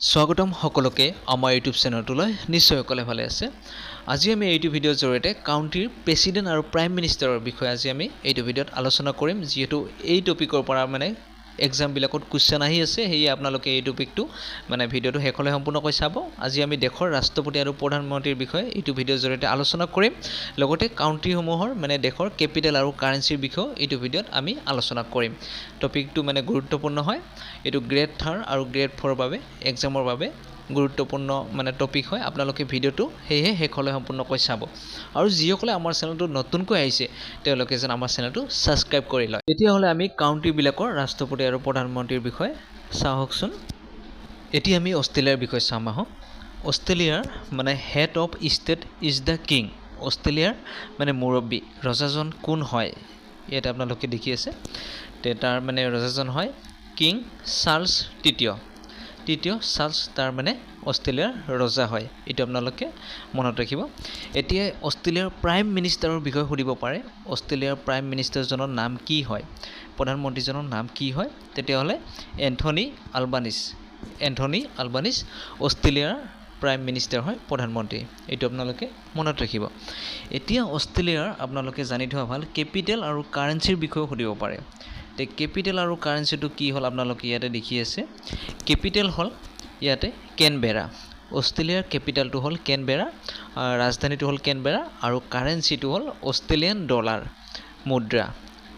স্বাগতম সকলোকে আমাৰ ইউটিউব চেনেলটোলৈ নিশ্চয় সকলে ভালে আছে। আজি আমি এইটো ভিডিঅ'ৰ জৰিয়তে কাউণ্ট্ৰিৰ প্ৰেছিডেণ্ট আৰু প্ৰাইম মিনিষ্টাৰৰ বিষয়ে আজি আমি এইটো ভিডিঅ'ত আলোচনা কৰিম, যিহেতু এই টপিকৰ পৰা এক্সামবিলাকত কুৱেশ্যন আহি আছে। সেয়ে আপোনালোকে এই টপিকটো ভিডিঅ'টো শেষলৈ সম্পূৰ্ণকৈ চাব। আজি আমি দেশৰ ৰাষ্ট্ৰপতি আৰু প্ৰধানমন্ত্ৰীৰ বিষয়ে এইটো ভিডিঅ'ৰ জৰিয়তে আলোচনা কৰিম। লগতে কাউণ্ট্ৰিসমূহৰ দেশৰ কেপিটেল আৰু কাৰেঞ্চিৰ বিষয়েও এইটো ভিডিঅ'ত আমি আলোচনা কৰিম। টপিকটো গুৰুত্বপূৰ্ণ হয়। এইটো গ্ৰেড 3 আৰু গ্ৰেড 4 বাবে এক্সামৰ বাবে গুৰুত্বপূৰ্ণ টপিক হয়। আপোনালোকে ভিডিঅ'টো সেয়ে শেষলৈ সম্পূৰ্ণকৈ চাব। আৰু যিসকলে আমাৰ চেনেলটো নতুনকৈ আহিছে তেওঁলোকে যেন আমাৰ চেনেলটো ছাবস্ক্ৰাইব কৰি লয়। তেতিয়াহ'লে আমি কাউণ্ট্ৰিবিলাকৰ ৰাষ্ট্ৰপতি আৰু প্ৰধানমন্ত্ৰীৰ বিষয়ে চাওকচোন। এতিয়া আমি অষ্ট্ৰেলিয়াৰ বিষয়ে চাম আহক। অষ্ট্ৰেলিয়াৰ head of state is the king. অষ্ট্ৰেলিয়াৰ মুৰব্বী ৰজাজন কোন হয়? ইয়াত আপোনালোকে দেখি আছে। তাৰ ৰজাজন হয় কিং চাৰ্লছ তৃতীয় চাৰ্লছ তাৰ অষ্ট্ৰেলিয়াৰ ৰজা হয়। এইটো আপোনালোকে মনত ৰাখিব। এতিয়া অষ্ট্ৰেলিয়াৰ প্ৰাইম মিনিষ্টাৰৰ বিষয়ে সুধিব পাৰে। অষ্ট্ৰেলিয়াৰ প্ৰাইম মিনিষ্টাৰজনৰ নাম কি হয়? প্ৰধানমন্ত্ৰীজনৰ নাম কি হয়? তেতিয়াহ'লে এন্থনী আলবানিজ অষ্ট্ৰেলিয়াৰ প্ৰাইম মিনিষ্টাৰ হয়, প্ৰধানমন্ত্ৰী। এইটো আপোনালোকে মনত ৰাখিব। এতিয়া অষ্ট্ৰেলিয়াৰ আপোনালোকে জানি থোৱা ভাল কেপিটেল আৰু কাৰেঞ্চিৰ বিষয়েও সুধিব পাৰে। কেপিটেল আৰু কাৰেঞ্চিটো কি হ'ল আপোনালোকে ইয়াতে দেখি আছে। কেপিটেল হ'ল ইয়াতে কেনবেৰা। অষ্ট্ৰেলিয়াৰ কেপিটেলটো হ'ল কেনবেৰা, ৰাজধানীটো হ'ল কেনবেৰা, আৰু কাৰেঞ্চিটো হ'ল অষ্ট্ৰেলিয়ান ডলাৰ।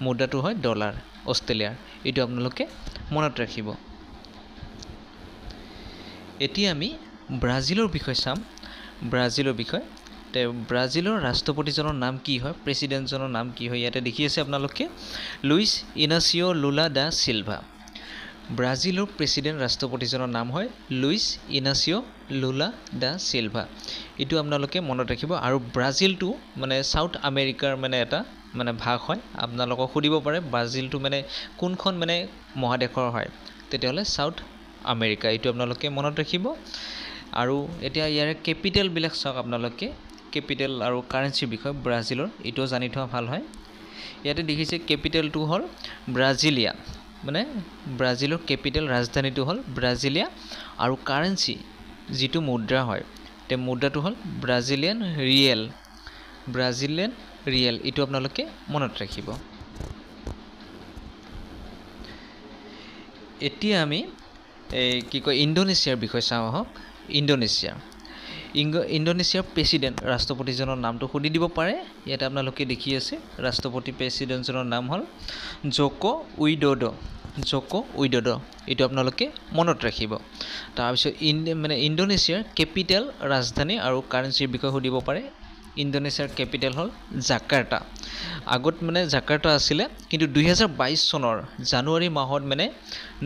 মুদ্ৰাটো হয় ডলাৰ অষ্ট্ৰেলিয়াৰ। এইটো আপোনালোকে মনত ৰাখিব। এতিয়া আমি ব্ৰাজিলৰ বিষয়ে চাম। ব্ৰাজিলৰ ৰাষ্ট্ৰপতিজনৰ নাম কি হয়? প্ৰেছিডেণ্টজনৰ নাম কি হয়? ইয়াতে দেখি আছে আপোনালোকে লুইছ ইনাচিঅ' লুলা দা চিলভা। ব্ৰাজিলৰ প্ৰেছিডেণ্ট ৰাষ্ট্ৰপতিজনৰ নাম হয় লুইছ ইনাচিঅ' লুলা দা চিলভা। এইটো আপোনালোকে মনত ৰাখিব। আৰু ব্ৰাজিলটো চাউথ আমেৰিকাৰ এটা ভাগ হয়। আপোনালোকক সুধিব পাৰে ব্ৰাজিলটো কোনখন মহাদেশৰ হয়? তেতিয়াহ'লে চাউথ আমেৰিকা। এইটো আপোনালোকে মনত ৰাখিব। আৰু এতিয়া ইয়াৰে কেপিটেলবিলাক চাওক আপোনালোকে। কেপিটেল আৰু কাৰেঞ্চিৰ বিষয়ে ব্ৰাজিলৰ এইটোও জানি থোৱা ভাল হয়। ইয়াতে দেখিছে কেপিটেলটো হ'ল ব্ৰাজিলিয়া, ব্ৰাজিলৰ কেপিটেল ৰাজধানীটো হ'ল ব্ৰাজিলিয়া, আৰু কাৰেঞ্চি যিটো মুদ্ৰা হয় মুদ্ৰাটো হ'ল ব্ৰাজিলিয়ান ৰিয়েল। এইটো আপোনালোকে মনত ৰাখিব। এতিয়া আমি ইণ্ডোনেছিয়াৰ বিষয়ে চাওঁ আহক। ইণ্ডোনেছিয়াৰ প্ৰেছিডেণ্ট ৰাষ্ট্ৰপতিজনৰ নামটো সুধি দিব পাৰে। ইয়াতে আপোনালোকে দেখি আছে ৰাষ্ট্ৰপতি প্ৰেছিডেণ্টজনৰ নাম হ'ল জ'ক' উইড'ড। এইটো আপোনালোকে মনত ৰাখিব। তাৰপিছত ইণ্ডোনেছিয়াৰ কেপিটেল, ৰাজধানী আৰু কাৰেঞ্চিৰ বিষয়ে সুধিব পাৰে। ইণ্ডোনেছিয়াৰ কেপিটেল হ'ল জাকাৰ্টা। আগত জাকাৰ্টা আছিলে, কিন্তু 2022 চনৰ জানুৱাৰী মাহত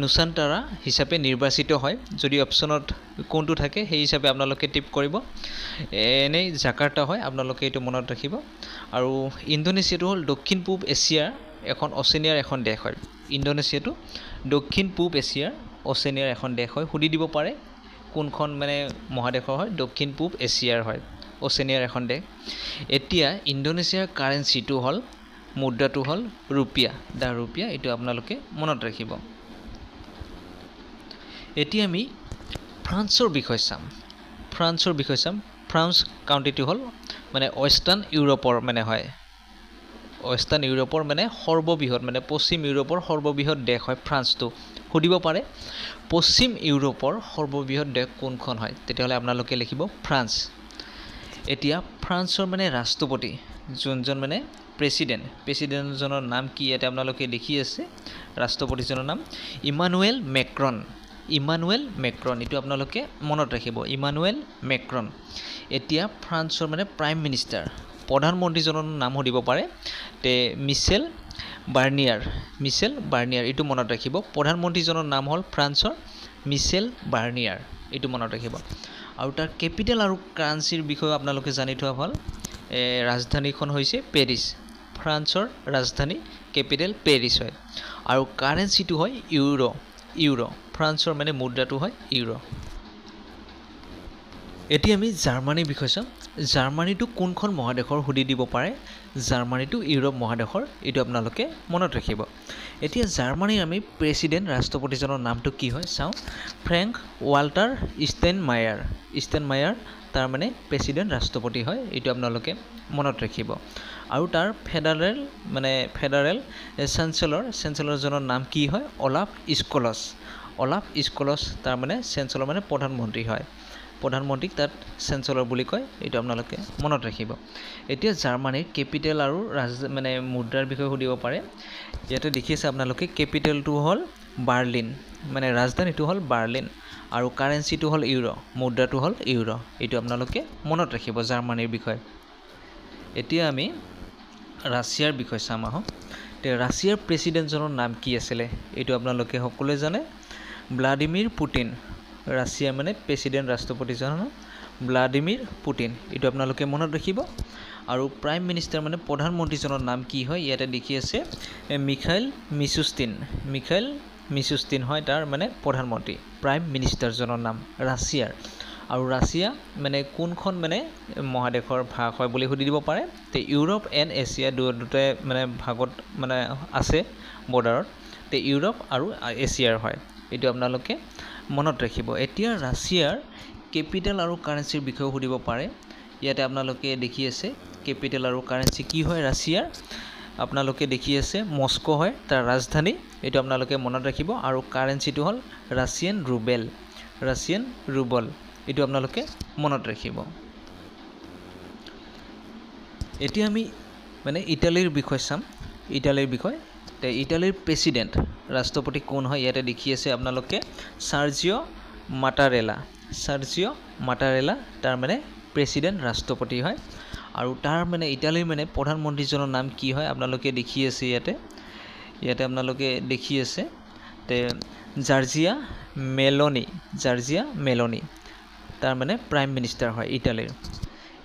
নুচান্তাৰা হিচাপে নিৰ্বাচিত হয়। যদি অপশ্যনত কোনটো থাকে সেই হিচাপে আপোনালোকে টিপ কৰিব। এনেই জাকাৰ্টা হয়, আপোনালোকে এইটো মনত ৰাখিব। আৰু ইণ্ডোনেছিয়াটো হ'ল দক্ষিণ পূব এছিয়াৰ অচেনিয়াৰ এখন দেশ হয়। ইণ্ডোনেছিয়াটো দক্ষিণ পূব এছিয়াৰ অচেনিয়াৰ এখন দেশ হয়। সুধি দিব পাৰে কোনখন মহাদেশৰ হয়? দক্ষিণ পূব এছিয়াৰ হয়, অচেনিয়াৰ এখন দেশ। এতিয়া ইণ্ডোনেছিয়াৰ কাৰেঞ্চিটো হ'ল মুদ্ৰাটো হ'ল ৰুপিয়া। এইটো আপোনালোকে মনত ৰাখিব। এতিয়া আমি ফ্ৰান্সৰ বিষয়ে চাম। ফ্ৰান্স কাউণ্ট্ৰিটো হ'ল ৱেষ্টাৰ্ণ ইউৰোপৰ হয়। ৱেষ্টাৰ্ণ ইউৰোপৰ সৰ্ববৃহৎ পশ্চিম ইউৰোপৰ সৰ্ববৃহৎ দেশ হয় ফ্ৰান্সটো। সুধিব পাৰে পশ্চিম ইউৰোপৰ সৰ্ববৃহৎ দেশ কোনখন হয়? তেতিয়াহ'লে আপোনালোকে লিখিব ফ্ৰান্স। এতিয়া ফ্ৰান্সৰ ৰাষ্ট্ৰপতি যোনজন প্ৰেছিডেণ্টজনৰ নাম কি? ইয়াতে আপোনালোকে দেখি আছে ৰাষ্ট্ৰপতিজনৰ নাম ইমানুৱেল মেক্ৰন। এইটো আপোনালোকে মনত ৰাখিব, ইমানুৱেল মেক্ৰন। এতিয়া ফ্ৰান্সৰ প্ৰাইম মিনিষ্টাৰ, প্ৰধানমন্ত্ৰীজনৰ নাম সুধিব পাৰে। মিচেল বাৰ্নিয়াৰ। এইটো মনত ৰাখিব। প্ৰধানমন্ত্ৰীজনৰ নাম হ'ল ফ্ৰান্সৰ মিচেল বাৰ্নিয়াৰ। এইটো মনত ৰাখিব। আৰু তাৰ কেপিটেল আৰু কাৰেঞ্চিৰ বিষয়ে আপোনালোকে জানি থোৱা ভাল। ৰাজধানীখন হৈছে পেৰিছ। ফ্ৰান্সৰ ৰাজধানী কেপিটেল পেৰিছ হয়। আৰু কাৰেঞ্চিটো হয় ইউৰো। ফ্ৰান্সৰ মুদ্ৰাটো হয় ইউৰো। এতিয়া আমি জাৰ্মানীৰ বিষয়ে চাম। জাৰ্মানীটো কোনখন মহাদেশৰ সুধি দিব পাৰে। জাৰ্মানীটো ইউৰোপ মহাদেশৰ, এইটো আপোনালোকে মনত ৰাখিব। এতিয়া জাৰ্মানীৰ আমি প্ৰেছিডেণ্ট ৰাষ্ট্ৰপতিজনৰ নামটো কি হয় চাওঁ। Frank Walter ষ্টেইনমায়াৰ। ষ্টেইনমায়াৰ তাৰ মানে প্ৰেছিডেণ্ট ৰাষ্ট্ৰপতি হয়, এইটো আপোনালোকে মনত ৰাখিব। আৰু তাৰ ফেডাৰেল চেঞ্চেলৰজনৰ নাম কি হয়। অলাফ স্কলছ। অলাফ স্কলছ তাৰ মানে চেঞ্চেলৰ মানে প্ৰধানমন্ত্ৰী হয়। প্ৰধানমন্ত্ৰীক তাত চেঞ্চেলৰ বুলি কয়, এইটো আপোনালোকে মনত ৰাখিব। এতিয়া জাৰ্মানীৰ কেপিটেল আৰু মুদ্ৰাৰ বিষয়ে সুধিব পাৰে। ইয়াতে দেখি আছে আপোনালোকে কেপিটেলটো হ'ল বাৰ্লিন, মানে ৰাজধানীটো হ'ল বাৰ্লিন, আৰু কাৰেঞ্চিটো হ'ল ইউৰো, মুদ্ৰাটো হ'ল ইউৰো, এইটো আপোনালোকে মনত ৰাখিব জাৰ্মানীৰ বিষয়ে। এতিয়া আমি ৰাছিয়াৰ বিষয়ে চাম আহক। ৰাছিয়াৰ প্ৰেছিডেণ্টজনৰ নাম কি আছিলে, এইটো আপোনালোকে সকলোৱে জানে। Vladimir Putin. ৰাছিয়াৰ মানে প্ৰেছিডেণ্ট ৰাষ্ট্ৰপতিজনৰ ভ্লাদিমিৰ পুটিন, এইটো আপোনালোকে মনত ৰাখিব। আৰু প্ৰাইম মিনিষ্টাৰ মানে প্ৰধানমন্ত্ৰীজনৰ নাম কি হয়, ইয়াতে দেখি আছে মিখাইল মিশুস্তিন। মিখাইল মিশুস্তিন হয় তাৰ মানে প্ৰধানমন্ত্ৰী। প্ৰাইম মিনিষ্টাৰজনৰ নাম ৰাছিয়াৰ। আৰু ৰাছিয়া মানে কোনখন মানে মহাদেশৰ ভাগ হয় বুলি সুধি দিব পাৰে। তে ইউৰোপ এণ্ড এছিয়া দুটাই মানে ভাগত মানে আছে বৰ্ডাৰত। তে ইউৰোপ আৰু এছিয়াৰ হয়, এইটো আপোনালোকে মনত ৰাখিব। এতিয়া ৰাছিয়াৰ কেপিটেল আৰু কাৰেঞ্চিৰ বিষয়েও সুধিব পাৰে। ইয়াতে আপোনালোকে দেখি আছে কেপিটেল আৰু কাৰেঞ্চি কি হয় ৰাছিয়াৰ। আপোনালোকে দেখি আছে মস্কো হয় তাৰ ৰাজধানী, এইটো আপোনালোকে মনত ৰাখিব। আৰু কাৰেঞ্চিটো হ'ল ৰাছিয়ান ৰুবেল। ৰাছিয়ান ৰুবল, এইটো আপোনালোকে মনত ৰাখিব। এতিয়া আমি মানে ইটালীৰ বিষয়ে চাম। ইটালীৰ বিষয়ে ইটালীৰ প্ৰেছিডেণ্ট ৰাষ্ট্ৰপতি কোন হয়, ইয়াতে দেখি আছে আপোনালোকে চাৰ্জিঅ' মাটাৰেলা। চাৰ্জিঅ' মাটাৰেলা তাৰ মানে প্ৰেছিডেণ্ট ৰাষ্ট্ৰপতি হয়। আৰু তাৰ মানে ইটালীৰ মানে প্ৰধানমন্ত্ৰীজনৰ নাম কি হয় আপোনালোকে দেখি আছে ইয়াতে আপোনালোকে দেখি আছে জৰ্জিয়া মেলোনি। জৰ্জিয়া মেলোনি তাৰ মানে প্ৰাইম মিনিষ্টাৰ হয় ইটালীৰ।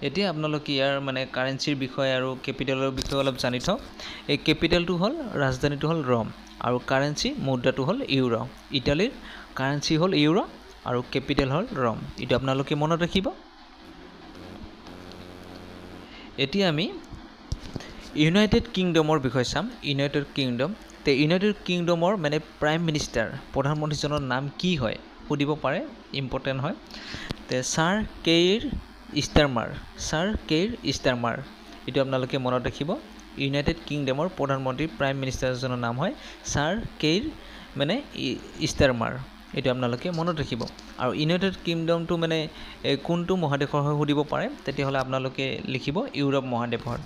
এতিয়া আপোনালোকে ইয়াৰ মানে কাৰেঞ্চিৰ বিষয়ে আৰু কেপিটেলৰ বিষয়ে অলপ জানি থওক। এই কেপিটেলটো হ'ল ৰাজধানীটো হ'ল ৰম, আৰু কাৰেঞ্চি মুদ্ৰাটো হ'ল ইউৰো। ইটালীৰ কাৰেঞ্চি হ'ল ইউৰো আৰু কেপিটেল হ'ল ৰম, এইটো আপোনালোকে মনত ৰাখিব। এতিয়া আমি ইউনাইটেড কিংডমৰ বিষয়ে চাম। ইউনাইটেড কিংডম ইউনাইটেড কিংডমৰ মানে প্ৰাইম মিনিষ্টাৰ প্ৰধানমন্ত্ৰীজনৰ নাম কি হয় সুধিব পাৰে, ইম্পৰ্টেণ্ট হয়। Sir কেইৰ Starmer. ছাৰ কেইৰ ষ্টাৰমাৰ, এইটো আপোনালোকে মনত ৰাখিব। ইউনাইটেড কিংডমৰ প্ৰধানমন্ত্ৰী প্ৰাইম মিনিষ্টাৰজনৰ নাম হয় ছাৰ কেইৰ মানে ষ্টাৰমাৰ, এইটো আপোনালোকে মনত ৰাখিব। আৰু ইউনাইটেড কিংডমটো মানে কোনটো মহাদেশৰ হয় সুধিব পাৰে, তেতিয়াহ'লে আপোনালোকে লিখিব ইউৰোপ মহাদেশৰ।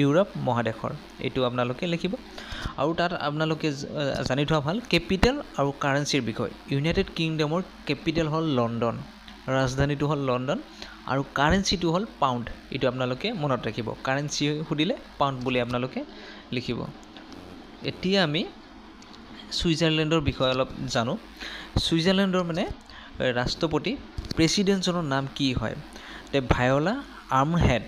ইউৰোপ মহাদেশৰ, এইটো আপোনালোকে লিখিব। আৰু তাত আপোনালোকে জানি থোৱা ভাল কেপিটেল আৰু কাৰেঞ্চিৰ বিষয়। ইউনাইটেড কিংডমৰ কেপিটেল হ'ল লণ্ডন, ৰাজধানীটো হ'ল লণ্ডন, আৰু কাৰেঞ্চিটো হ'ল পাউণ্ড, এইটো আপোনালোকে মনত ৰাখিব। কাৰেঞ্চি সুধিলে পাউণ্ড বুলি আপোনালোকে লিখিব। এতিয়া আমি ছুইজাৰলেণ্ডৰ বিষয়ে অলপ জানো। ছুইজাৰলেণ্ডৰ মানে ৰাষ্ট্ৰপতি প্ৰেছিডেণ্টজনৰ নাম কি হয়। ভায়লা আৰ্মহেড।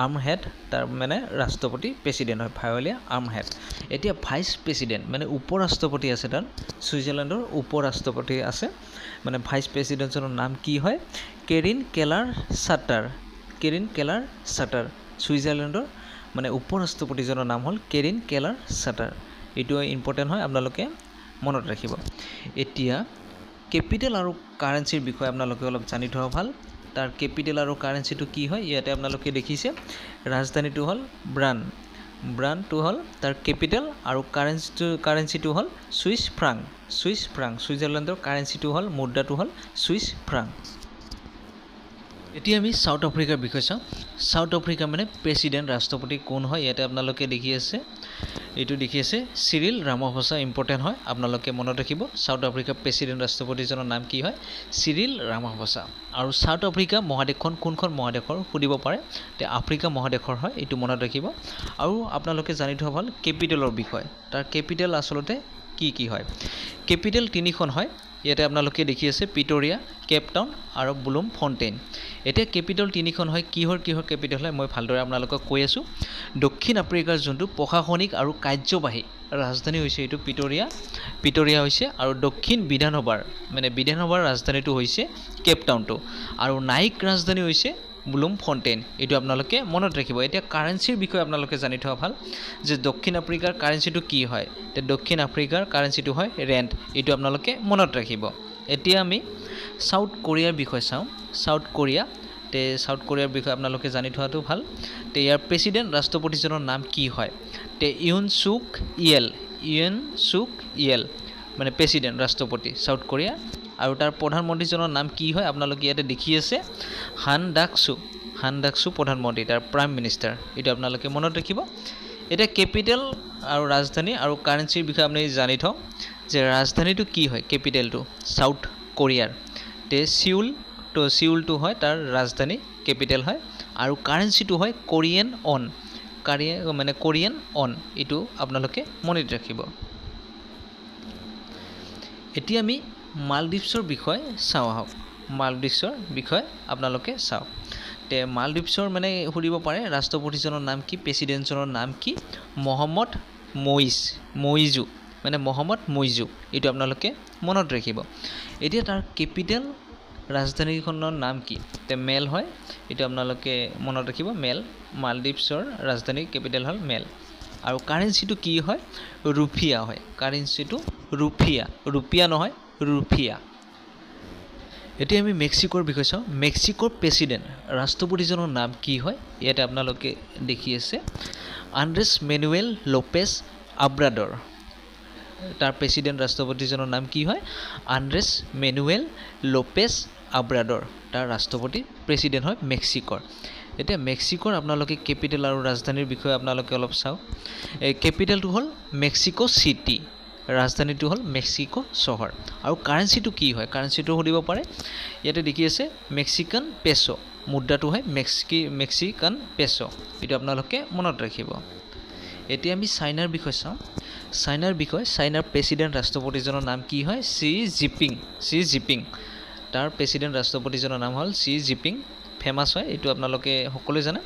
আৰ্মহেড তাৰ মানে ৰাষ্ট্ৰপতি প্ৰেছিডেণ্ট হয়, ভায়লা আৰ্মহেড। এতিয়া ভাইচ প্ৰেছিডেণ্ট মানে উপ ৰাষ্ট্ৰপতি আছে তাত। ছুইজাৰলেণ্ডৰ উপ ৰাষ্ট্ৰপতি আছে, মানে ভাইচ প্ৰেছিডেণ্টজনৰ নাম কি হয়। Karine Keller চাটাৰ। Karine Keller চাটাৰ। ছুইজাৰলেণ্ডৰ মানে উপ ৰাষ্ট্ৰপতিজনৰ নাম হ'ল কেৰিন কেলাৰ চাটাৰ, এইটো ইম্পৰ্টেণ্ট হয়, আপোনালোকে মনত ৰাখিব। এতিয়া কেপিটেল আৰু কাৰেঞ্চিৰ বিষয়ে আপোনালোকে অলপ জানি থোৱা ভাল। তাৰ কেপিটেল আৰু কাৰেঞ্চিটো কি হয় ইয়াতে আপোনালোকে দেখিছে। ৰাজধানীটো হ'ল ব্ৰান। ব্ৰানটো হ'ল তাৰ কেপিটেল, আৰু কাৰেঞ্চিটো হ'ল ছুইচ ফ্ৰাংক। ছুইচ ফ্ৰাংক, ছুইজাৰলেণ্ডৰ কাৰেঞ্চিটো হ'ল মুদ্ৰাটো হ'ল ছুইচ ফ্ৰাংক। এতিয়া আমি চাউথ আফ্ৰিকাৰ বিষয়ে চাওঁ। চাউথ আফ্ৰিকা মানে প্ৰেছিডেণ্ট ৰাষ্ট্ৰপতি কোন হয়, ইয়াতে আপোনালোকে দেখি আছে, এইটো দেখি আছে চিৰিল ৰামাফোছা, ইম্পৰ্টেণ্ট হয়, আপোনালোকে মনত ৰাখিব। চাউথ আফ্ৰিকাৰ প্ৰেছিডেণ্ট ৰাষ্ট্ৰপতিজনৰ নাম কি হয়, চিৰিল ৰামাফোছা। আৰু চাউথ আফ্ৰিকা মহাদেশখন কোনখন মহাদেশৰ সুধিব পাৰে, আফ্ৰিকা মহাদেশৰ হয়, এইটো মনত ৰাখিব। আৰু আপোনালোকে জানি থোৱা ভাল কেপিটেলৰ বিষয়ে। তাৰ কেপিটেল আচলতে কি কি হয়। কেপিটেল তিনিখন হয়, ইয়াতে আপোনালোকে দেখি আছে পিটৰিয়া, কেপ টাউন আৰু ব্লুম ফণ্টেইন। এতিয়া কেপিটেল তিনিখন হয়, কিহৰ কেপিটেল হয় মই ভালদৰে আপোনালোকক কৈ আছোঁ। দক্ষিণ আফ্ৰিকাৰ যোনটো প্ৰশাসনিক আৰু কাৰ্যবাহী ৰাজধানী হৈছে এইটো পিটৰিয়া হৈছে, আৰু দক্ষিণ বিধানসভাৰ ৰাজধানীটো হৈছে কেপ টাউনটো, আৰু ন্যায়িক ৰাজধানী হৈছে ব্লুম ফণ্টেইন। এইটো আপোনালোকে মনত ৰাখিব। এতিয়া কাৰেঞ্চিৰ বিষয়ে আপোনালোকে জানি থোৱা ভাল যে দক্ষিণ আফ্ৰিকাৰ কাৰেঞ্চিটো কি হয়। এতিয়া দক্ষিণ আফ্ৰিকাৰ কাৰেঞ্চিটো হয় ৰেণ্ড। এইটো আপোনালোকে মনত ৰাখিব। এতিয়া আমি সাউথ কোৰিয়াৰ বিষয়ে চাওঁ। সাউথ কোৰিয়াৰ বিষয়ে আপোনালোকে জানি থোৱাটো ভাল। তে ইয়াৰ প্ৰেছিডেণ্ট ৰাষ্ট্ৰপতিজনৰ নাম কি হয়? তে ইউন চুক ইয়েল মানে প্ৰেছিডেণ্ট ৰাষ্ট্ৰপতি সাউথ কোৰিয়াৰ। আৰু তাৰ প্ৰধানমন্ত্ৰীজনৰ নাম কি হয়? আপোনালোকে ইয়াতে দেখি আছে হান ডাকচু প্ৰধানমন্ত্ৰী, তাৰ প্ৰাইম মিনিষ্টাৰ। এইটো আপোনালোকে মনত ৰাখিব। এতিয়া কেপিটেল আৰু ৰাজধানী আৰু কাৰেঞ্চিৰ বিষয়ে আপুনি জানি থওক যে ৰাজধানীটো কি হয়, কেপিটেলটো সাউথ কোৰিয়াৰ। তে চিউলটো হয় তাৰ ৰাজধানী, কেপিটেল হয়, আৰু কাৰেঞ্চিটো হয় কোৰিয়ান অন। এইটো আপোনালোকে মনত ৰাখিব। এতিয়া আমি মালদ্বীপছৰ বিষয়ে চাওঁ আহক। মালদ্বীপছৰ বিষয়ে আপোনালোকে চাওক। তে মালদ্বীপছৰ মানে সুধিব পাৰে ৰাষ্ট্ৰপতিজনৰ নাম কি, প্ৰেছিডেণ্টজনৰ নাম কি? মহম্মদ মইজু। এইটো আপোনালোকে মনত ৰাখিব। এতিয়া তাৰ কেপিটেল ৰাজধানীখনৰ নাম কি? তে মেল হয়। এইটো আপোনালোকে মনত ৰাখিব, মেল। মালদ্বীপছৰ ৰাজধানী কেপিটেল হ'ল মেল। আৰু কাৰেঞ্চিটো কি হয়? ৰুফিয়া হয়। কাৰেঞ্চিটো ৰুপিয়া নহয়, ৰুফিয়া। এতিয়া আমি মেক্সিকোৰ বিষয়ে চাওঁ। মেক্সিকোৰ প্ৰেছিডেণ্ট ৰাষ্ট্ৰপতিজনৰ নাম কি হয়? ইয়াতে আপোনালোকে দেখি আছে আন্দ্ৰেছ মেনুৱেল লোপেজ অব্ৰাডৰ। তাৰ প্ৰেছিডেণ্ট ৰাষ্ট্ৰপতিজনৰ নাম কি হয়? Andres Manuel Lopez Obrador. তাৰ ৰাষ্ট্ৰপতি প্ৰেছিডেণ্ট হয় মেক্সিকোৰ। এতিয়া মেক্সিকোৰ আপোনালোকে কেপিটেল আৰু ৰাজধানীৰ বিষয়ে আপোনালোকে অলপ চাওক। কেপিটেলটো হ'ল মেক্সিকো চিটি, ৰাজধানীটো হ'ল মেক্সিকো চহৰ। আৰু কাৰেঞ্চিটো কি হয়? কাৰেঞ্চিটো সুধিব পাৰে। ইয়াতে দেখি আছে মেক্সিকান পেছো, মুদ্ৰাটো হয় মেক্সিকান পেছো। এইটো আপোনালোকে মনত ৰাখিব। এতিয়া আমি চাইনাৰ বিষয়ে চাওঁ। চাইনাৰ প্ৰেছিডেণ্ট ৰাষ্ট্ৰপতিজনৰ নাম কি হয়? C zipping. তাৰ প্ৰেছিডেণ্ট ৰাষ্ট্ৰপতিজনৰ নাম হ'ল চি জিপিং। ফেমাছ হয়, এইটো আপোনালোকে সকলোৱে জানে।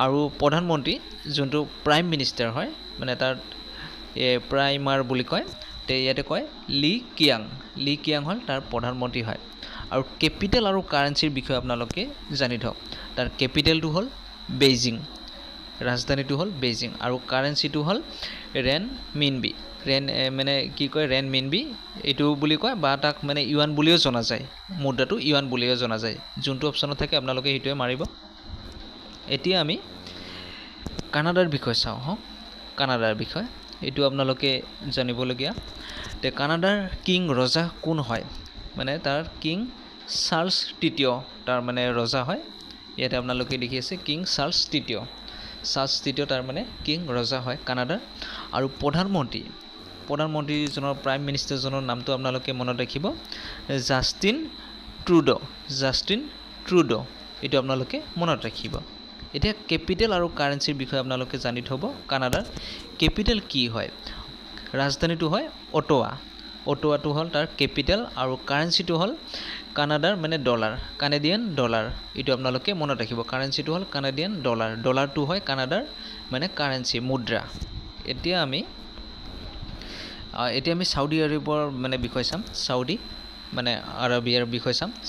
আৰু প্ৰধানমন্ত্ৰী যোনটো প্ৰাইম মিনিষ্টাৰ হয়, মানে তাত প্ৰাইমাৰ বুলি কয়, তে ইয়াতে কয় লি কিয়াং হ'ল তাৰ প্ৰধানমন্ত্ৰী হয়। আৰু কেপিটেল আৰু কাৰেঞ্চিৰ বিষয়ে আপোনালোকে জানি থওক। তাৰ কেপিটেলটো হ'ল বেইজিং, ৰাজধানীটো হ'ল বেইজিং, আৰু কাৰেঞ্চিটো হ'ল ৰেনমিনবি। ৰেনমিনবি এইটো বুলি কয়, বা তাক মানে ইউৱান বুলিও জনা যায়। মুদ্ৰাটো ইউৱান বুলিও জনা যায়। যোনটো অপশ্যনত থাকে আপোনালোকে সেইটোৱে মাৰিব। এতিয়া আমি কানাডাৰ বিষয়ে চাওঁ হওক। কানাডাৰ বিষয়ে এইটো আপোনালোকে জানিবলগীয়া। তে কানাডাৰ কিং ৰজা কোন হয়? মানে তাৰ কিং চাৰ্লছ তৃতীয় তাৰ মানে ৰজা হয়। ইয়াতে আপোনালোকে দেখি আছে কিং চাৰ্লছ তৃতীয় তাৰ মানে কিং ৰজা হয় কানাডাৰ। আৰু প্ৰধানমন্ত্ৰীজনৰ প্ৰাইম মিনিষ্টাৰজনৰ নামটো আপোনালোকে মনত ৰাখিব, জাষ্টিন ট্ৰুডো। এইটো আপোনালোকে মনত ৰাখিব। এতিয়া কেপিটেল আৰু কাৰেঞ্চিৰ বিষয়ে আপোনালোকে জানি থ'ব। কানাডাৰ কেপিটেল কি হয়? ৰাজধানীটো হয় অটোৱাটো হ'ল তাৰ কেপিটেল, আৰু কাৰেঞ্চিটো হ'ল কানাডাৰ মানে কানাডিয়ান ডলাৰ। এইটো আপোনালোকে মনত ৰাখিব। কাৰেঞ্চিটো হ'ল কানাডিয়ান ডলাৰ। ডলাৰটো হয় কানাডাৰ মানে কাৰেঞ্চি, মুদ্ৰা। এতিয়া আমি চাউদি আৰবৰ মানে বিষয়ে চাম।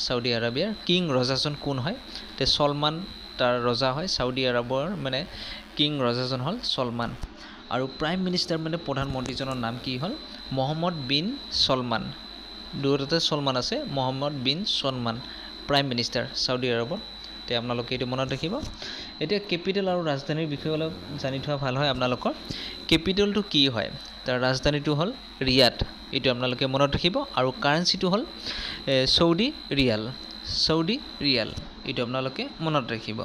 চাউদি আৰবিয়াৰ কিং ৰজাজন কোন হয়? তে ছলমান তাৰ ৰজা হয়। চাউদি আৰবৰ মানে কিং ৰজাজন হ'ল ছলমান। আৰু প্ৰাইম মিনিষ্টাৰ মানে প্ৰধানমন্ত্ৰীজনৰ নাম কি হ'ল? Mohammed bin Salman. দুয়োটাতে ছলমান আছে। Mohammed bin Salman prime minister Saudi আৰবৰ। তে আপোনালোকে এইটো মনত ৰাখিব। এতিয়া কেপিটেল আৰু ৰাজধানীৰ বিষয়ে অলপ জানি থোৱা ভাল হয় আপোনালোকৰ। কেপিটেলটো কি হয়? তাৰ ৰাজধানীটো হ'ল ৰিয়াদ। এইটো আপোনালোকে মনত ৰাখিব। আৰু কাৰেঞ্চিটো হ'ল চৌদি ৰিয়াল। এইটো আপোনালোকে মনত ৰাখিব।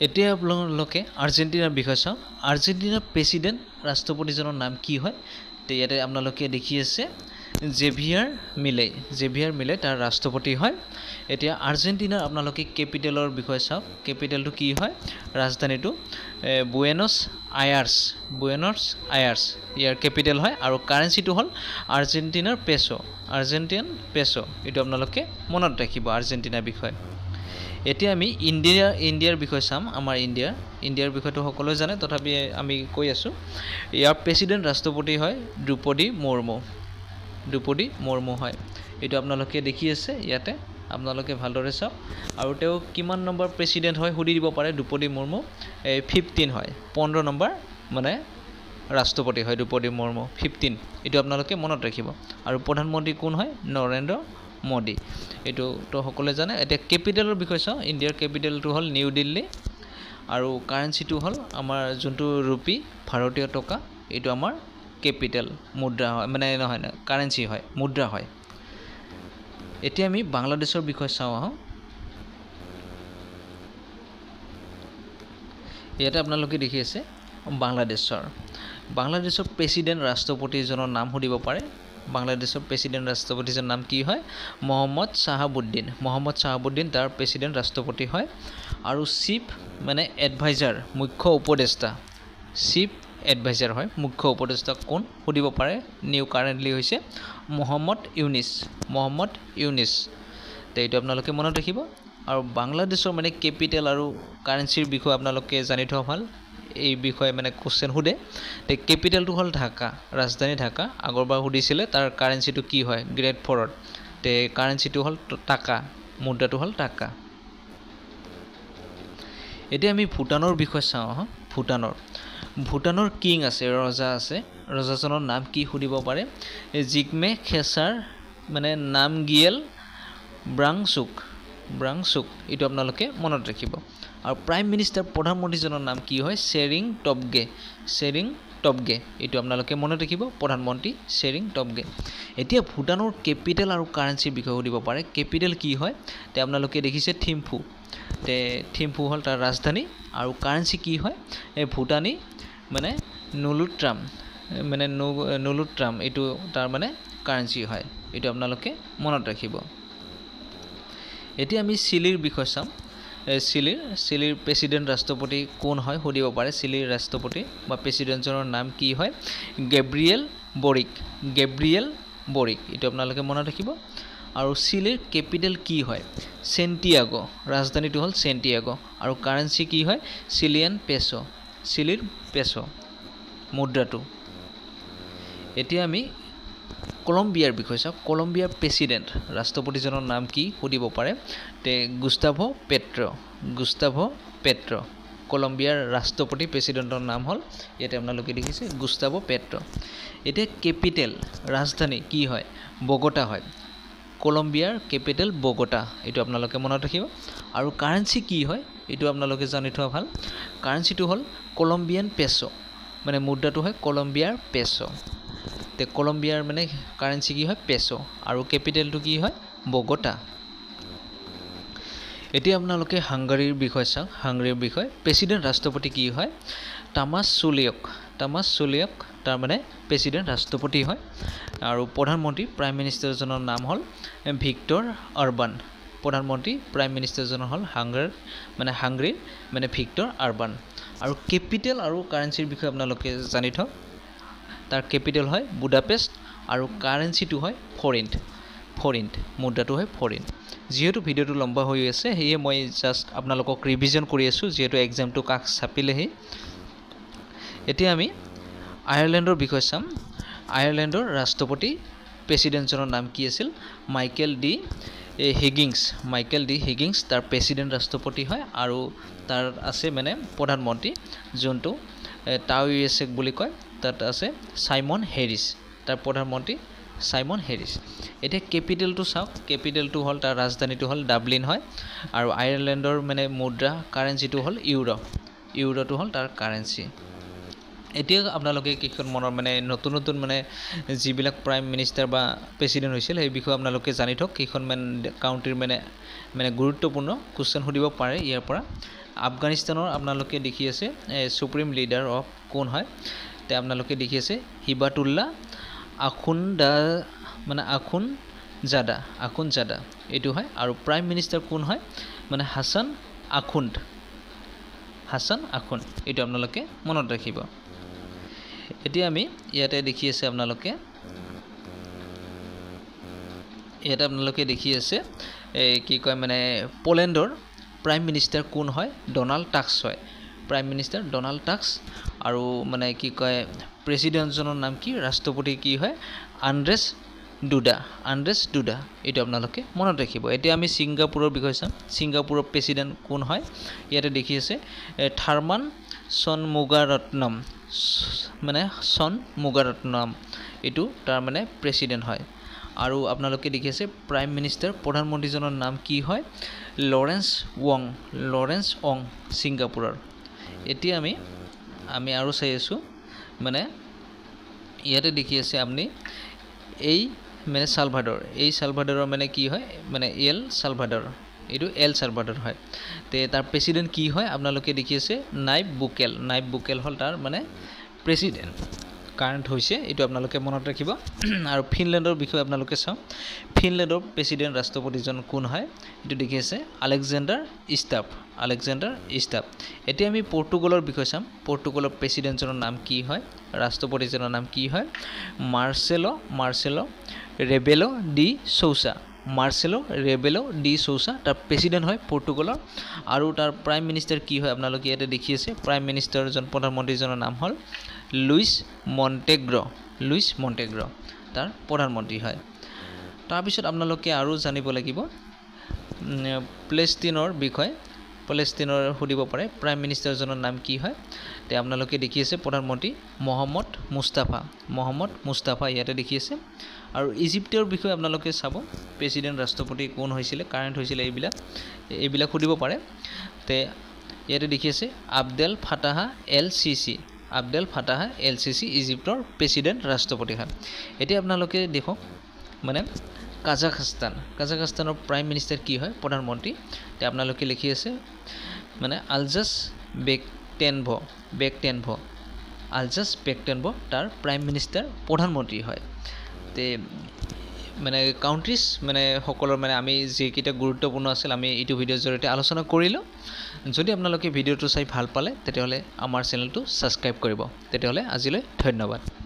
এতিয়া আপোনালোকে আৰ্জেণ্টিনাৰ বিষয়ে চাওক। আৰ্জেণ্টিনাৰ প্ৰেছিডেণ্ট ৰাষ্ট্ৰপতিজনৰ নাম কি হয়? তে ইয়াতে আপোনালোকে দেখি আছে জেভিয়াৰ মিলে তাৰ ৰাষ্ট্ৰপতি হয়। এতিয়া আৰ্জেণ্টিনাৰ আপোনালোকে কেপিটেলৰ বিষয়ে চাওক। কেপিটেলটো কি হয়? ৰাজধানীটো বুয়েনছ আয়াৰ্ছ ইয়াৰ কেপিটেল হয়। আৰু কাৰেঞ্চিটো হ'ল আৰ্জেণ্টিনাৰ আৰ্জেণ্টিনান পেছো। এইটো আপোনালোকে মনত ৰাখিব আৰ্জেণ্টিনাৰ বিষয়ে। এতিয়া আমি ইণ্ডিয়াৰ বিষয়ে চাম। আমাৰ ইণ্ডিয়াৰ বিষয়টো সকলোৱে জানে, তথাপি আমি কৈ আছোঁ। ইয়াৰ প্ৰেছিডেণ্ট ৰাষ্ট্ৰপতি হয় দ্ৰৌপদী মুৰ্মু হয়। এইটো আপোনালোকে দেখি আছে ইয়াতে, আপোনালোকে ভালদৰে চাওক। আৰু তেওঁ কিমান নম্বৰ প্ৰেছিডেণ্ট হয় সুধি দিব পাৰে। দ্ৰৌপদী মুৰ্মু 15 হয়, 15 নম্বৰ মানে ৰাষ্ট্ৰপতি হয় দ্ৰৌপদী মুৰ্মু, 15। এইটো আপোনালোকে মনত ৰাখিব। আৰু প্ৰধানমন্ত্ৰী কোন হয়? নৰেন্দ্ৰ মোদী। এইটো তো সকলোৱে জানে। এতিয়া কেপিটেলৰ বিষয়ে চাওঁ। ইণ্ডিয়াৰ কেপিটেলটো হ'ল নিউ দিল্লী। আৰু কাৰেঞ্চিটো হ'ল আমাৰ যোনটো ৰুপি, ভাৰতীয় টকা, এইটো আমাৰ কেপিটেল মুদ্ৰা হয়, মানে নহয় কাৰেঞ্চি হয়, মুদ্ৰা হয়। এতিয়া আমি বাংলাদেশৰ বিষয়ে চাওঁ আহোঁ। ইয়াতে আপোনালোকে দেখি আছে বাংলাদেশৰ প্ৰেছিডেণ্ট ৰাষ্ট্ৰপতিজনৰ নাম সুধিব পাৰে। বাংলাদেশৰ প্ৰেছিডেণ্ট ৰাষ্ট্ৰপতিজনৰ নাম কি হয়? মহম্মদ শ্বাহাবুদ্দিন তাৰ প্ৰেছিডেণ্ট ৰাষ্ট্ৰপতি হয়। আৰু চিফ মানে এডভাইজাৰ, মুখ্য উপদেষ্টা, হয় মুখ্য উপদেষ্টা কোন সুধিব পাৰে। নিউ কাৰেণ্টলি হৈছে মহম্মদ ইউনিছ। তো এইটো আপোনালোকে মনত ৰাখিব। আৰু বাংলাদেশৰ মানে কেপিটেল আৰু কাৰেঞ্চিৰ বিষয়ে আপোনালোকে জানি থোৱা ভাল। এই বিষয়ে মানে কুৱেশ্যন সোধে। তো কেপিটেলটো হ'ল ঢাকা, ৰাজধানী ঢাকা। আগৰবাৰ সুধিছিলে তাৰ কাৰেঞ্চিটো কি হয়? গ্ৰেড 4ত। তো কাৰেঞ্চিটো হ'ল টাকা, মুদ্ৰাটো হ'ল টাকা। এতিয়া আমি ভূটানৰ বিষয়ে চাওঁ আহোঁ। ভূটানৰ কিং আছে, ৰজা আছে। ৰজাজনৰ নাম কি সুধিব পাৰে? জিগমে খেছাৰ মানে নামগিয়েল ব্ৰাংচুক। এইটো আপোনালোকে মনত ৰাখিব। আৰু প্ৰাইম মিনিষ্টাৰ, প্ৰধানমন্ত্ৰীজনৰ নাম কি হয়? শ্বেৰিং টবগে। এইটো আপোনালোকে মনত ৰাখিব, প্ৰধানমন্ত্ৰী শ্বেৰিং টবগে। এতিয়া ভূটানৰ কেপিটেল আৰু কাৰেঞ্চিৰ বিষয়ে সুধিব পাৰে। কেপিটেল কি হয়? তে আপোনালোকে দেখিছে থিম্ফু হ'ল তাৰ ৰাজধানী। আৰু কাৰেঞ্চি কি হয়? ভূটানী মানে নুলুট্ৰাম, এইটো তাৰ মানে কাৰেঞ্চি হয়। এইটো আপোনালোকে মনত ৰাখিব। এতিয়া আমি চিলিৰ বিষয়ে চাম। চিলিৰ প্ৰেছিডেণ্ট ৰাষ্ট্ৰপতি কোন হয় সুধিব পাৰে। চিলিৰ ৰাষ্ট্ৰপতি বা প্ৰেছিডেণ্টজনৰ নাম কি হয়? Gabriel boric. এইটো আপোনালোকে মনত ৰাখিব। আৰু চিলিৰ কেপিটেল কি হয়? চেণ্টিয়াগো, ৰাজধানীটো হ'ল চেণ্টিয়াগো। আৰু কাৰেঞ্চি কি হয়? চিলিৰ পেছো, মুদ্ৰাটো। এতিয়া আমি কলম্বিয়াৰ বিষয়ে চাওঁ। কলম্বিয়াৰ প্ৰেছিডেণ্ট ৰাষ্ট্ৰপতিজনৰ নাম কি সুধিব পাৰে। তে গুস্তাভো পেট্ৰ। কলম্বিয়াৰ ৰাষ্ট্ৰপতি প্ৰেছিডেণ্টৰ নাম হ'ল, ইয়াতে আপোনালোকে দেখিছে, গুস্তাভো পেট্ৰ। এতিয়া কেপিটেল, ৰাজধানী কি হয়? বগোটা হয়। কলম্বিয়াৰ কেপিটেল বগোটা। এইটো আপোনালোকে মনত ৰাখিব। আৰু কাৰেঞ্চি কি হয়? এইটো আপোনালোকে জানি থোৱা ভাল। কাৰেঞ্চিটো হ'ল কলম্বিয়ান পেছো, মানে মুদ্ৰাটো হয় কলম্বিয়াৰ পেছো। তে কলম্বিয়াৰ মানে কাৰেঞ্চি কি হয়? পেছো। আৰু কেপিটেলটো কি হয়? বগোটা। এতিয়া আপোনালোকে হাংগাৰীৰ বিষয়ে চাওক। হাংগাৰীৰ বিষয়ে প্ৰেছিডেণ্ট ৰাষ্ট্ৰপতি কি হয়? টামাছ চুলিয়ক তাৰ মানে প্ৰেছিডেণ্ট ৰাষ্ট্ৰপতি হয়। আৰু প্ৰধানমন্ত্ৰী প্ৰাইম মিনিষ্টাৰজনৰ নাম হ'ল ভিক্টৰ অৰবান। হাংগাৰীৰ মানে ভিক্টৰ অৰবান। আৰু কেপিটেল আৰু কাৰেঞ্চিৰ বিষয়ে আপোনালোকে জানি থওক। তাৰ কেপিটেল হয় বুদাপেষ্ট। আৰু কাৰেঞ্চিটো হয় ফৰিণ্ট, মুদ্ৰাটো হয় ফৰিণ্ট। যিহেতু ভিডিঅ'টো লম্বা হৈ আছে, সেয়ে মই জাষ্ট আপোনালোকক ৰিভিজন কৰি আছোঁ, যিহেতু এক্সামটো কাষ চাপিলেহি। এতিয়া আমি আয়াৰলেণ্ডৰ বিষয়ে চাম। আয়াৰলেণ্ডৰ ৰাষ্ট্ৰপতি প্ৰেছিডেণ্টজনৰ নাম কি আছিল? মাইকেল ডি হিগিংছ তাৰ প্ৰেছিডেণ্ট ৰাষ্ট্ৰপতি হয়। আৰু তাৰ আছে মানে প্ৰধানমন্ত্ৰী, যোনটো টাও ইউএছএক বুলি কয়, তাত আছে চাইমন হেৰিছ, তাৰ প্ৰধানমন্ত্ৰী চাইমন হেৰিছ। এতিয়া কেপিটেলটো চাওক। কেপিটেলটো হ'ল, তাৰ ৰাজধানীটো হ'ল ডাবলিন হয়। আৰু আয়াৰলেণ্ডৰ মানে মুদ্ৰা, কাৰেঞ্চিটো হ'ল ইউৰোটো হ'ল তাৰ কাৰেঞ্চি। এতিয়া আপোনালোকে কেইখন মনৰ মানে নতুন মানে যিবিলাক প্ৰাইম মিনিষ্টাৰ বা প্ৰেছিডেণ্ট হৈছিল, সেই বিষয়ে আপোনালোকে জানি থওক। কেইখনমান কাউণ্ট্ৰিৰ মানে গুৰুত্বপূৰ্ণ কুৱেশ্যন সুধিব পাৰে ইয়াৰ পৰা। আফগানিস্তানৰ আপোনালোকে দেখি আছে সুপ্ৰিম লিডাৰ অফ কোন হয়? তে আপোনালোকে দেখি আছে হিবাতুল্লাহ মানে আখুনজাদা এইটো হয় আৰু প্ৰাইম মিনিষ্টাৰ কোন হয় মানে হাছান আখুন্দ এইটো আপোনালোকে মনত ৰাখিব এতিয়া আমি ইয়াতে দেখি আছে আপোনালোকে দেখি আছে কি কয় মানে পোলেণ্ডৰ প্ৰাইম মিনিষ্টাৰ কোন হয় ডনাল্ড টাস্ক হয় প্ৰাইম মিনিষ্টাৰ ডনাল্ড টাস্ক আৰু মানে কি কয় প্ৰেছিডেণ্টজনৰ নাম কি ৰাষ্ট্ৰপতি কি হয় আন্দ্ৰেছ ডুডা এইটো আপোনালোকে মনত ৰাখিব এতিয়া আমি ছিংগাপুৰৰ বিষয়ে চাম ছিংগাপুৰৰ প্ৰেছিডেণ্ট কোন হয় ইয়াতে দেখি আছে থাৰ্মান চনমুগাৰত্নম এইটো তাৰ মানে প্ৰেছিডেণ্ট হয় আৰু আপোনালোকে দেখি আছে প্ৰাইম মিনিষ্টাৰ প্ৰধানমন্ত্ৰীজনৰ নাম কি হয় লৰেন্স অং ছিংগাপুৰৰ এতিয়া আমি আৰু চাই আছোঁ মানে ইয়াতে দেখি আছে আপুনি এই মানে সালভাডৰৰ মানে কি হয় মানে এল সালভাডৰ হয় তে তাৰ প্ৰেছিডেণ্ট কি হয় আপোনালোকে দেখি আছে নাইব বুকেল হ'ল তাৰ মানে প্ৰেছিডেণ্ট কাৰেণ্ট হৈছে এইটো আপোনালোকে মনত ৰাখিব আৰু ফিনলেণ্ডৰ বিষয়ে আপোনালোকে চাওক ফিনলেণ্ডৰ প্ৰেছিডেণ্ট ৰাষ্ট্ৰপতিজন কোন হয় এইটো দেখি আছে আলেকজেণ্ডাৰ ইষ্টাপ এতিয়া আমি পৰ্তুগালৰ বিষয়ে চাম পৰ্তুগালৰ প্ৰেছিডেণ্টজনৰ নাম কি হয় ৰাষ্ট্ৰপতিজনৰ নাম কি হয় মাৰ্চেলো ৰেবেলো ডি চৌচা তাৰ প্ৰেছিডেণ্ট হয় পৰ্তুগালৰ আৰু তাৰ প্ৰাইম মিনিষ্টাৰ কি হয় আপোনালোকে ইয়াতে দেখি আছে প্ৰাইম মিনিষ্টাৰজন প্ৰধানমন্ত্ৰীজনৰ নাম হ'ল লুইচ মণ্টেগ্ৰ তাৰ প্ৰধানমন্ত্ৰী হয় তাৰপিছত আপোনালোকে আৰু জানিব লাগিব প্লেষ্টিনৰ বিষয়ে সুধিব পাৰে প্ৰাইম মিনিষ্টাৰজনৰ নাম কি হয় তে আপোনালোকে দেখি আছে প্ৰধানমন্ত্ৰী মহম্মদ মুস্তাফা ইয়াতে দেখি আছে আৰু ইজিপ্তৰ বিষয়ে আপোনালোকে চাব প্ৰেছিডেণ্ট ৰাষ্ট্ৰপতি কোন হৈছিলে কাৰেণ্ট হৈছিলে এইবিলাক সুধিব পাৰে তে ইয়াতে দেখি আছে আব্দেল ফাটাহা এল চিচি ইজিপ্তৰ প্ৰেছিডেণ্ট ৰাষ্ট্ৰপতি হয় এতিয়া আপোনালোকে দেখক মানে কাজাখস্তানৰ প্ৰাইম মিনিষ্টাৰ কি হয় প্ৰধানমন্ত্ৰী তে আপোনালোকে লিখি আছে মানে আলজাছ বেকটেনভ তাৰ প্ৰাইম মিনিষ্টাৰ প্ৰধানমন্ত্ৰী হয় তে মানে কাউণ্ট্ৰিজ মানে সকলৰ মানে আমি যিকেইটা গুৰুত্বপূৰ্ণ আছিল আমি এইটো ভিডিঅ'ৰ জৰিয়তে আলোচনা কৰিলোঁ যদি আপোনালোকে ভিডিঅ'টো চাই ভাল পালে তেতিয়াহ'লে আমাৰ চেনেলটো ছাবস্ক্ৰাইব কৰিব তেতিয়াহ'লে আজিলৈ ধন্যবাদ